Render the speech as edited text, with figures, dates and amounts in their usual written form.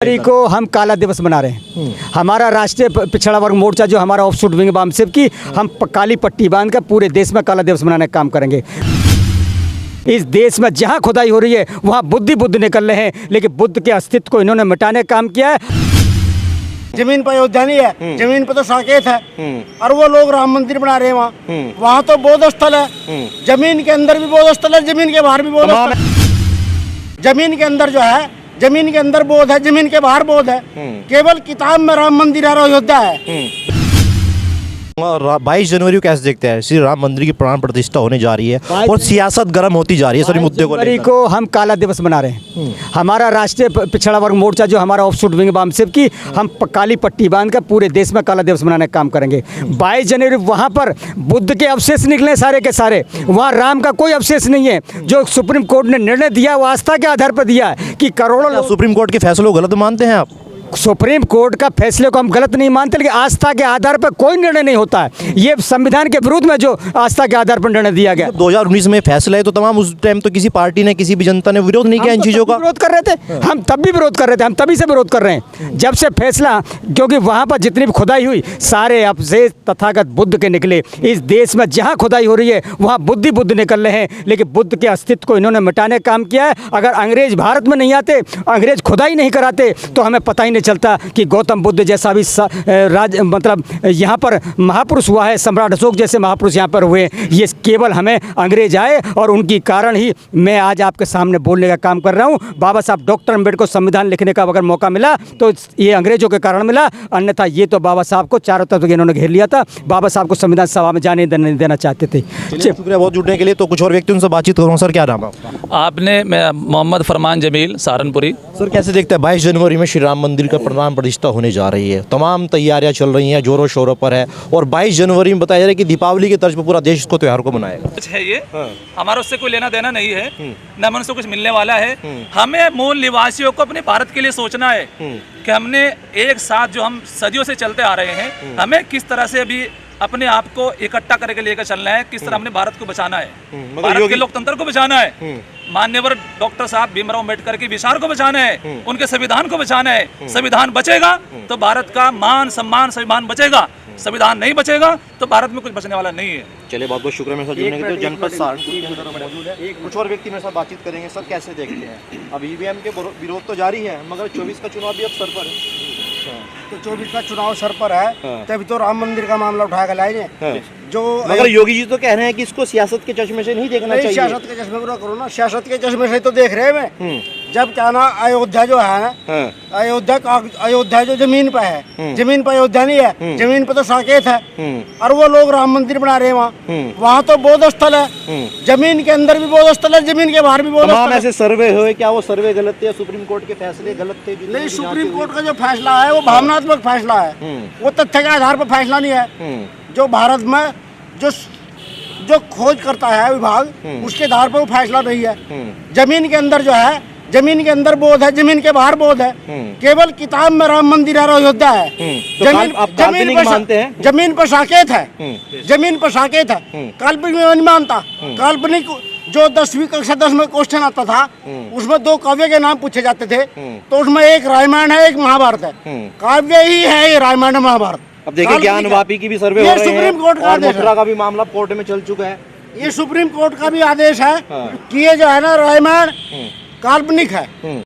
जनवरी को हम काला दिवस मना रहे हैं। हमारा राष्ट्रीय पिछड़ा वर्ग मोर्चा जो हमारा ऑफशूट विंग बामसेफ की हम काली पट्टी बांध कर पूरे देश में काला दिवस मनाने का काम करेंगे। इस देश में जहां खुदाई हो रही है वहां बुद्ध निकल रहे हैं, लेकिन बुद्ध के अस्तित्व को इन्होंने मिटाने का काम किया है। जमीन पर अयोध्या नहीं है, जमीन पर तो साकेत है और वो लोग राम मंदिर बना रहे हैं। वहाँ तो बौद्ध स्थल है, जमीन के अंदर भी बौद्ध स्थल है, जमीन के बाहर भी बौद्ध स्थल। जमीन के अंदर जो है, जमीन के अंदर बौद्ध है, जमीन के बाहर बौद्ध है। केवल किताब में राम मंदिर और अयोध्या है। 22 जनवरी को कैसे देखते हैं? श्री राम मंदिर की प्राण प्रतिष्ठा होने जा रही है और सियासत गर्म होती जा रही है सभी मुद्दे को जनवरी को हम काला दिवस मना रहे हैं। हमारा राष्ट्रीय पिछड़ा वर्ग मोर्चा जो हमारा ऑफशूट विंग बामसेफ की हम काली पट्टी बांध कर पूरे देश में काला दिवस मनाने का काम करेंगे। 22 जनवरी वहाँ पर बुद्ध के अवशेष निकले सारे के सारे, वहाँ राम का कोई अवशेष नहीं है। जो सुप्रीम कोर्ट ने निर्णय दिया वो आस्था के आधार पर दिया है कि करोड़ों लोग सुप्रीम कोर्ट के फैसलों को गलत मानते हैं आप? सुप्रीम कोर्ट का फैसले को हम गलत नहीं मानते, लेकिन आस्था के आधार पर कोई निर्णय नहीं होता है। ये संविधान के विरुद्ध में जो आस्था के आधार पर निर्णय दिया गया। 2019 में फैसला है तो तमाम उस टाइम तो किसी पार्टी ने, किसी भी जनता ने विरोध नहीं किया इन चीज़ों का। विरोध कर रहे थे, हम तब भी विरोध कर रहे थे, हम तभी से विरोध कर रहे हैं जब से फैसला, क्योंकि वहाँ पर जितनी भी खुदाई हुई सारे अवशेष तथागत बुद्ध के निकले। इस देश में जहाँ खुदाई हो रही है वहाँ बुद्ध निकल रहे हैं, लेकिन बुद्ध के अस्तित्व को इन्होंने मिटाने का काम किया है। अगर अंग्रेज भारत में नहीं आते, अंग्रेज खुदाई नहीं कराते तो हमें पता ही नहीं चलता कि गौतम बुद्ध जैसा भी मतलब यहाँ पर महापुरुष हुआ है, सम्राट अशोक जैसे महापुरुष यहाँ पर हुए। ये केवल हमें अंग्रेज आए और उनकी कारण ही मैं आज आपके सामने बोलने का काम कर रहा हूँ। बाबा साहब डॉक्टर अम्बेडकर को संविधान लिखने का अगर मौका मिला तो ये अंग्रेजों के कारण मिला, अन्यथा ये तो बाबा साहब को चारों तरफ इन्होंने घेर लिया था। बाबा साहब को संविधान सभा में जाने नहीं देना चाहते थे। शुक्रिया बहुत जुड़ने के लिए। तो कुछ और व्यक्ति उनसे बातचीत करूँ। सर क्या नाम है आपने? मैं मोहम्मद फरमान जमील, सहारनपुरी। सर कैसे देखते हैं 22 जनवरी में श्री राम मंदिर का प्राण प्रतिष्ठा होने जा रही है, तमाम तैयारियां चल रही हैं, जोरों शोरों पर है और 22 जनवरी में बताया जा रहा है कि दीपावली के तर्ज पर पूरा देश इसको त्योहार को मनाएगा। कुछ है ये हमारा उससे कोई लेना देना नहीं है, न हमें उससे कुछ मिलने वाला है। हमें मूल निवासियों को अपने भारत के लिए सोचना है कि हमने एक साथ जो हम सदियों से चलते आ रहे हैं, हमें किस तरह से अभी अपने आप को इकट्ठा करके लेकर चलना है, किस तरह हमने भारत को बचाना है, भारत के लोकतंत्र को बचाना है, मान्यवर डॉक्टर साहब भीमराव अम्बेडकर के विचार को बचाना है, उनके संविधान को बचाना है। संविधान बचेगा तो भारत का मान सम्मान, संविधान बचेगा। संविधान नहीं बचेगा तो भारत में कुछ बचने वाला नहीं है। चलिए बहुत बहुत शुक्रिया मेरे साथ जुड़ने के लिए। जनपद सहारनपुर के अंदर मौजूद है, कुछ और व्यक्ति मेरे साथ बातचीत करेंगे। सर कैसे देखते हैं? अब ईवीएम के विरोध तो जारी है, मगर 24 का चुनाव भी अब सर पर है। तो 24 का चुनाव सर पर है, तभी तो राम मंदिर का मामला उठाया गया जो। मगर योगी जी तो कह रहे हैं कि इसको सियासत के चश्मे से नहीं देखना चाहिए। सियासत के चश्मे पूरा करो ना, सियासत के चश्मे से तो देख रहे हैं। जब क्या ना अयोध्या जो है ना, अयोध्या जो जमीन पे है, जमीन पे अयोध्या नहीं है, जमीन पे तो साकेत है और वो लोग राम मंदिर बना रहे हैं। वहाँ तो बौद्ध स्थल है, जमीन के अंदर भी बौद्ध स्थल है, जमीन के बाहर भी बौद्ध स्थल है। ऐसे सर्वे हुए, क्या वो सर्वे गलत थे? सुप्रीम कोर्ट के फैसले गलत थे? नहीं, सुप्रीम कोर्ट का जो फैसला है वो भावनात्मक फैसला है, वो तथ्य के आधार पर फैसला नहीं है। जो भारत में जो खोज करता है विभाग, उसके आधार पर वो फैसला नहीं है। जमीन के अंदर जो है, जमीन के अंदर बौद्ध है, जमीन के बाहर बौद्ध है। केवल किताब में राम मंदिर और अयोध्या है। जमीन पर साकेत है, जमीन पर साकेत है। काल्पनिक में नहीं मानता। काल्पनिक जो 10वीं कक्षा 10 में क्वेश्चन आता था, उसमें 2 काव्य के नाम पूछे जाते थे, तो उसमें एक रामायण है, एक महाभारत है। काव्य ही है ये रामायण महाभारत। अब देखिए ज्ञानवापी की भी सर्वे हो रहे हैं, सुप्रीम कोर्ट का आदेश मथुरा का भी मामला कोर्ट में चल चुका है। ये सुप्रीम कोर्ट का भी आदेश है कि ये जो है ना रामायण काल्पनिक है।